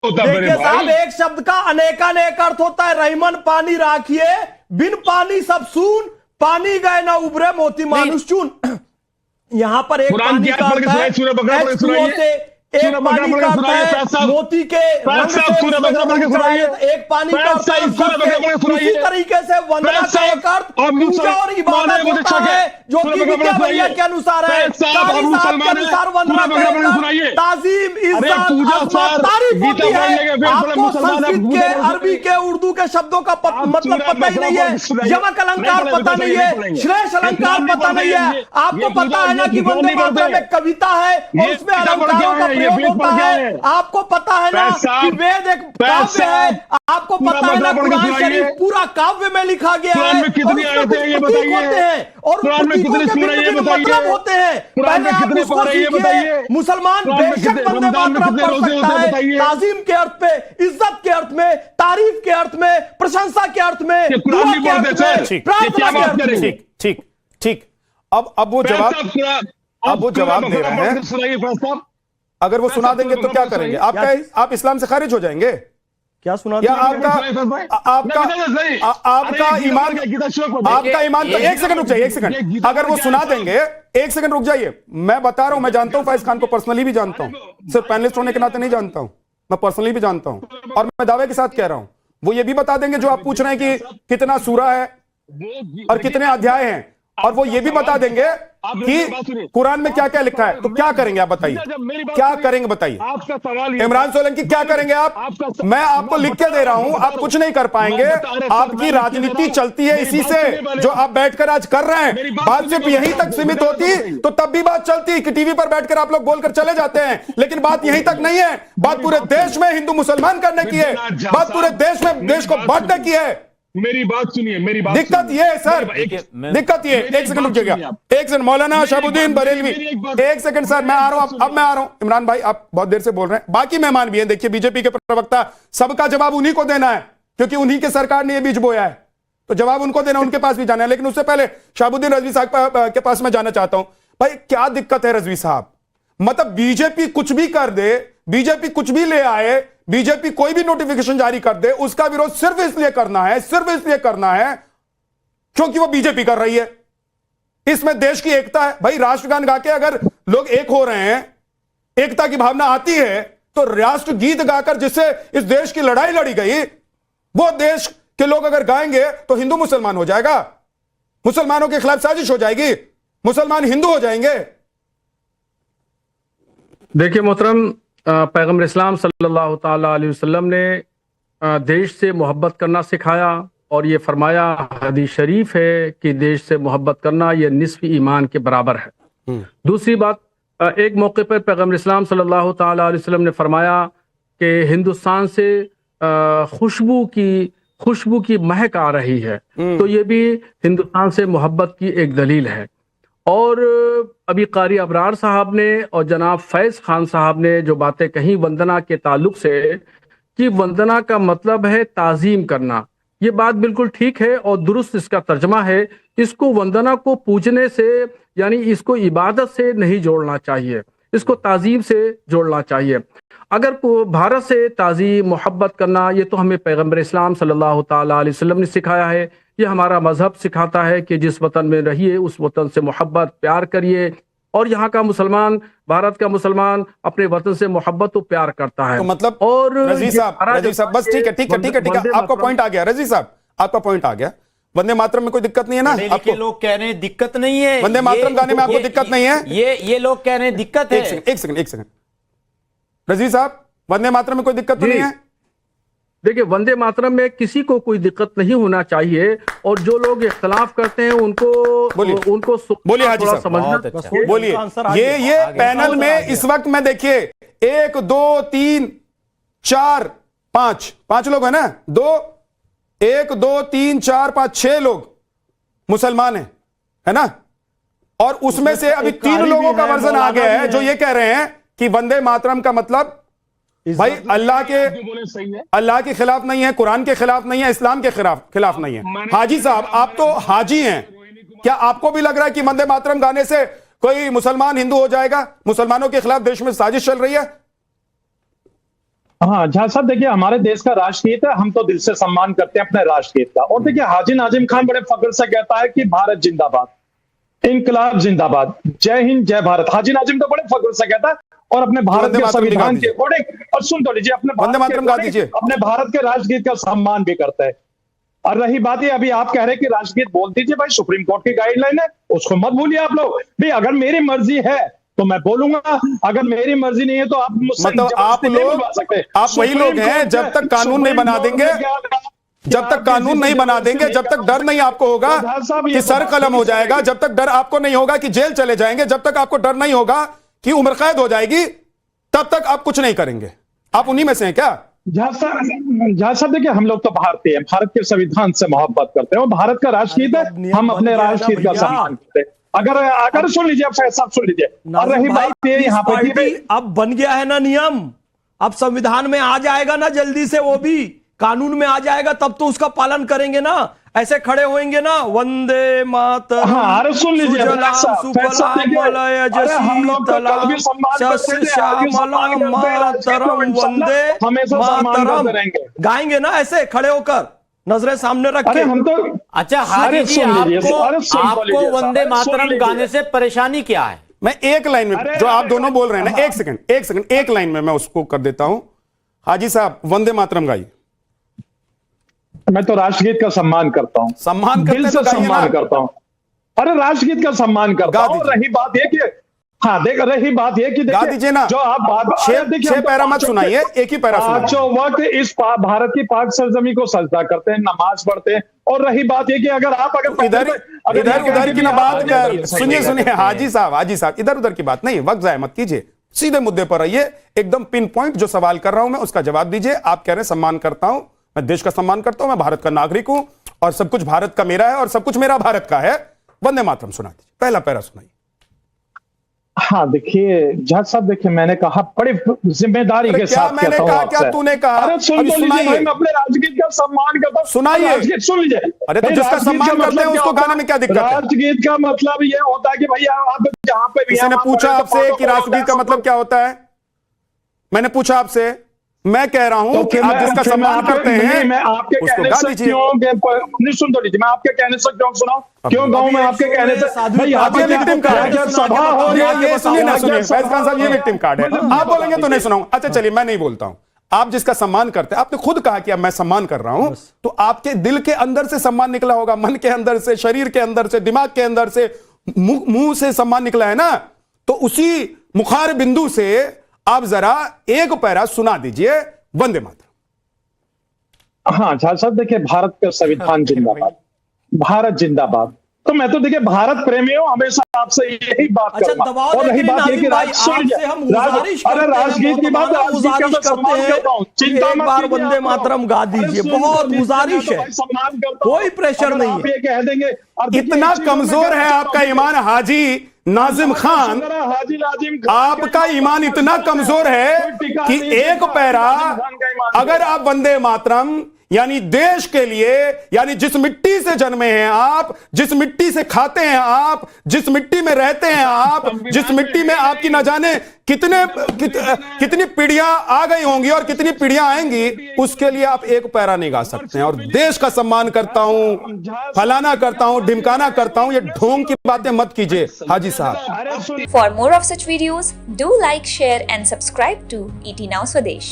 होता देखिए साहब, एक शब्द का अनेकानेक अर्थ होता है। रहीमन पानी राखिए, बिन पानी सब सून, पानी गए ना उबरे मोती मानुष चून। यहां पर एक पानी का अर्थ है H2O से, एक पानी का अर्थ है मोती के रंग से, एक पानी का अर्थ है इज्जत से। इसी तरीके से वंदना का एक अर्थ पूजा और इबादत होता है, जो कि विद्या भैया के अनुसार है, कारी साहब के अनुसार वंदना का एक अर्थ ताजीम, इज्जत, अज़मत, तारीफ होती है। आपको संस्कृत के, अरबी के, उर्दू के शब्दों का मतलब पता ही नहीं है, यमक अलंकार पता नहीं है, श्रेष्ठ अलंकार पता नहीं है। आपको पता है ना कि वंदे मातरम एक कविता है और उसमें अलंकारों का प्रयोग होता है। आपको पता है ना कि वेद एक काव्य है। आपको पता है ना कुरान शरीफ पूरा काव्य में लिखा गया है, और उसमें प्रतीक होते हैं और प्रतीकों के भिन्न मतलब होते हैं। पहले आप उसको सीखिए। मुसलमान बेशक वंदे मातरम पढ़ सकता है, ताजीम के अर्थ पे, इज्जत के अर्थ में, तारीफ के अर्थ में, प्रशंसा के अर्थ में, दुआ के अर्थ में, प्रार्थना के अर्थ में। ठीक ठीक ठीक। अब वो जवाब दे रहे हैं। अगर वो सुना देंगे तो क्या करेंगे? आप इस्लाम से खारिज हो जाएंगे क्या? सुना या आपका ईमान तो एक सेकंड रुक जाइए, एक सेकंड। अगर वो सुना देंगे, एक सेकंड रुक जाइए। मैं बता रहा हूं, मैं जानता हूं फैज खान को, पर्सनली भी जानता हूं, सिर्फ पैनलिस्ट होने के नाते नहीं जानता हूं, मैं पर्सनली भी जानता हूं, और मैं दावे के साथ कह रहा हूं। वो ये भी बता देंगे जो आप पूछ रहे हैं कि कितना सूरा है और कितने अध्याय हैं, और वो ये भी बता देंगे कि कुरान में क्या क्या लिखा है। तो क्या करेंगे आप बताइए, क्या करेंगे बताइए? इमरान सोलंकी क्या करेंगे आप? मैं आपको लिख के दे रहा हूं, आप कुछ नहीं कर पाएंगे। आपकी राजनीति चलती है इसी से, जो आप बैठकर आज कर रहे हैं। बात सिर्फ यहीं तक सीमित होती तो तब भी बात चलती कि टीवी पर बैठकर आप लोग बोलकर चले जाते हैं, लेकिन बात यहीं तक नहीं है। बात पूरे देश में हिंदू मुसलमान करने की है, बात पूरे देश में देश को बांटने की है। मेरी बात सुनिए, मेरी बात। दिक्कत ये है सर, दिक्कत ये, एक सेकंड रुकिएगा, एक सेकंड। मौलाना शहाबुद्दीन बरेलवी, एक सेकंड सर, मैं आ रहा हूं, अब मैं आ रहा हूं। इमरान भाई आप बहुत देर से बोल रहे हैं, बाकी मेहमान भी हैं। देखिए बीजेपी के प्रवक्ता, सबका जवाब उन्हीं को देना है, क्योंकि उन्हीं के सरकार ने ये बीज बोया है, तो जवाब उनको देना, उनके पास भी जाना है। लेकिन उससे पहले शहाबुद्दीन रजवी साहब के पास मैं जाना चाहता हूं। भाई क्या दिक्कत है रजवी साहब? मतलब बीजेपी कुछ भी कर दे, बीजेपी कुछ भी ले आए, बीजेपी कोई भी नोटिफिकेशन जारी कर दे, उसका विरोध सिर्फ इसलिए करना है, सिर्फ इसलिए करना है क्योंकि वो बीजेपी कर रही है। इसमें देश की एकता है। भाई राष्ट्रगान गा के अगर लोग एक हो रहे हैं, एकता की भावना आती है, तो राष्ट्र गीत गाकर जिससे इस देश की लड़ाई लड़ी गई, वो देश के लोग अगर गाएंगे तो हिंदू मुसलमान हो जाएगा, मुसलमानों के खिलाफ साजिश हो जाएगी, मुसलमान हिंदू हो जाएंगे। देखिए मोहतरम, पैगम्बर इस्लाम सल्लल्लाहु ताला अलैहि वसल्लम ने देश से मोहब्बत करना सिखाया, और ये फरमाया, हदीस शरीफ है कि देश से मोहब्बत करना ये निस्फ ईमान के बराबर है। दूसरी बात, एक मौके पर पैगम्बर इस्लाम सल्लल्लाहु ताला अलैहि वसल्लम ने फरमाया कि हिंदुस्तान से खुशबू की महक आ रही है, तो ये भी हिंदुस्तान से मोहब्बत की एक दलील है। और अभी कारी अबरार साहब ने और जनाब फैज खान साहब ने जो बातें कही वंदना के ताल्लुक से, कि वंदना का मतलब है ताजीम करना, ये बात बिल्कुल ठीक है और दुरुस्त इसका तर्जमा है। इसको वंदना को पूजने से, यानी इसको इबादत से नहीं जोड़ना चाहिए, इसको ताजीम से जोड़ना चाहिए। अगर भारत से ताजीम मोहब्बत करना, ये तो हमें पैगम्बर इस्लाम सल्लल्लाहु ताला अलैहि वसल्लम ने सिखाया है, ये हमारा मजहब सिखाता है कि जिस वतन में रहिए उस वतन से मोहब्बत प्यार करिए, और यहाँ का मुसलमान, भारत का मुसलमान अपने वतन से मोहब्बत तो प्यार करता है। तो मतलब और रजी साहब बस ठीक है, आपका पॉइंट आ गया रजी साहब, आपका पॉइंट आ गया। वंदे मातरम में कोई दिक्कत नहीं है ना? आपको लोग कह रहे हैं दिक्कत नहीं है, वंदे मातरम गाने में आपको दिक्कत नहीं है? ये लोग कह रहे हैं दिक्कत है। एक सेकंड रजी साहब, वंदे मातरम में कोई दिक्कत तो नहीं है? देखिए, वंदे मातरम में किसी को कोई दिक्कत नहीं होना चाहिए, और जो लोग इख्तलाफ करते हैं उनको बोलिए हाजी साहब, समझना। बोलिए। ये पैनल में इस वक्त में देखिए 1 2 3 4 5 लोग हैं ना, 1 2 3 4 5 6 लोग मुसलमान है ना, और उसमें से अभी 3 लोगों का वर्जन आ गया है जो ये कह रहे हैं कि वंदे मातरम का मतलब भाई अल्लाह के खिलाफ नहीं है, कुरान के खिलाफ नहीं है, इस्लाम के खिलाफ नहीं है। हाजी साहब, आप तो हाजी हैं, क्या आपको भी लग रहा है कि वंदे मातरम गाने से कोई मुसलमान हिंदू हो जाएगा? मुसलमानों के खिलाफ देश में साजिश चल रही है? हाँ झा साहब देखिए, हमारे देश का राष्ट्रगीत है, हम तो दिल से सम्मान करते हैं अपने राष्ट्रगीत का। और देखिए हाजी नाजिम खान बड़े फख्र से कहता है कि भारत जिंदाबाद, इनकलाब जिंदाबाद, जय हिंद जय भारत। हाजी नाजिम तो बड़े फख्र से कहता है और अपने भारत के संविधान के अकॉर्डिंग, और सुन तो लीजिए, अपने भारत के राष्ट्रगीत का सम्मान भी करता है। और रही बात ये, अभी आप कह रहे हैं कि राष्ट्रगीत बोल दीजिए, भाई सुप्रीम कोर्ट की गाइडलाइन है, उसको मत भूलिए आप लोग भी। अगर मेरी मर्जी है तो मैं बोलूंगा, अगर मेरी मर्जी नहीं है तो आप मुझसे मतलब आप लोग, आप वही लोग हैं जब तक कानून नहीं बना देंगे, जब तक कानून नहीं बना देंगे, जब तक डर नहीं आपको होगा कि सर कलम हो जाएगा, जब तक डर आपको नहीं होगा कि जेल चले जाएंगे, जब तक आपको डर नहीं होगा कि उम्र कैद हो जाएगी, तब तक आप कुछ नहीं करेंगे। आप उन्हीं में से हैं क्या? झा साहब देखिए, हम लोग तो भारतीय हैं, भारत के संविधान से मोहब्बत करते हैं और भारत का राष्ट्रगीत है, हम अपने राष्ट्रगीत का सम्मान करते हैं। अगर सुन लीजिए, आप साहब सुन लीजिए। और रही बात ये यहाँ पर, अब बन गया है ना नियम, अब संविधान में आ जाएगा ना जल्दी से, वो भी कानून में आ जाएगा, तब तो उसका पालन करेंगे ना। ऐसे खड़े होंगे ना, वंदे मातरम, अरे सुन लीजिए, गाएंगे ना ऐसे खड़े होकर, नजरें सामने रख के। हम तो अच्छा हाजी जी, आपको वंदे मातरम गाने से परेशानी क्या है? मैं एक लाइन में, जो आप दोनों बोल रहे हैं ना, एक सेकंड, एक लाइन में मैं उसको कर देता हूं। हाजी साहब वंदे मातरम गाइए। मैं तो राष्ट्रगीत का सम्मान करता हूं, सम्मान दिल से सम्मान करता हूं। अरे राष्ट्रगीत का सम्मान करता हूं। रही बात ये कि हाँ देख, रही बात ये कि गा दीजिए ना, जो आप बात 6 पैरा मत सुनाइए, एक ही पैरा सुनाइए। पांचों वक्त इस भारत की पाक सरजमी को सजदा करते हैं, नमाज पढ़ते हैं। और रही बात ये कि अगर आप इधर की ना बात कर, सुनिए हाजी साहब इधर उधर की बात नहीं, वक्त जाया मत कीजिए, सीधे मुद्दे पर आइए। एकदम पिन पॉइंट जो सवाल कर रहा हूं मैं उसका जवाब दीजिए। आप कह रहे हैं सम्मान करता हूं, मैं देश का सम्मान करता हूं, मैं भारत का नागरिक हूं और सब कुछ भारत का मेरा है और सब कुछ मेरा भारत का है। वंदे मातरम सुना दीजिए, पहला पैरा सुनाइए। हाँ देखिए जज साहब, देखिए मैंने कहा बड़ी जिम्मेदारी के साथ कहता हूं आपसे। क्या तूने कहा? अरे सुन लीजिए, मैं अपने राष्ट्रगीत का सम्मान करता हूं। सुनाइए, सुन लीजिए। अरे तो जिसका सम्मान करते हैं उसको गाने में क्या दिक्कत है? राष्ट्रगीत का मतलब ये होता है कि भैया आप जहां पे भी, किसी ने पूछा आपसे कि राष्ट्रगीत का मतलब क्या होता है? मैंने पूछा आपसे, मैं कह रहा हूं कि आप जिसका सम्मान करते हैं मैं आपके कहने से क्यों नहीं सुन तो लीजिए, मैं आपके कहने से क्यों सुनाऊं, क्यों गाऊं मैं आपके कहने से? भाई आप ये विक्टिम कार्ड है, सभा हो रही है, ये सुनिए फैज खान साहब, ये विक्टिम कार्ड है, आप बोलेंगे तो नहीं सुनाऊं। अच्छा चलिए, मैं नहीं बोलता हूं। आप जिसका सम्मान करते हैं, आपने खुद कहा कि अब मैं सम्मान कर रहा हूं, तो आपके दिल के अंदर से सम्मान निकला होगा, मन के अंदर से, शरीर के अंदर से, दिमाग के अंदर से, मुंह से सम्मान निकला है ना। तो उसी मुखार बिंदु से आप जरा एक पैरा सुना दीजिए वंदे मातरम। हाँ झा साहब देखिए, भारत का संविधान जिंदाबाद, भारत जिंदाबाद। तो मैं तो देखिए भारत प्रेमी हूं, हमेशा आपसे यही बात करूंगा। और रही बात ये कि अरे राष्ट्रगीत की बात, एक बार वंदे मातरम गा दीजिए, बहुत गुजारिश है, कोई प्रेशर नहीं है। ये कह देंगे इतना कमजोर है आपका ईमान हाजी नाजिम खान, आपका ईमान इतना कमजोर है कि एक पैरा अगर आप वंदे मातरम यानी देश के लिए, यानी जिस मिट्टी से जन्मे हैं आप, जिस मिट्टी से खाते हैं आप, जिस मिट्टी में रहते हैं आप, जिस मिट्टी में आपकी न जाने कितनी पीढ़ियां आ गई होंगी और कितनी पीढ़ियां आएंगी, उसके लिए आप एक पैरा नहीं गा सकते हैं। और देश का सम्मान करता हूं, फलाना करता हूं, ढिमकाना करता हूं, ये ढोंग की बातें मत कीजिए हाजी साहब। For more of such videos do like, share and subscribe to ET Now Swadesh।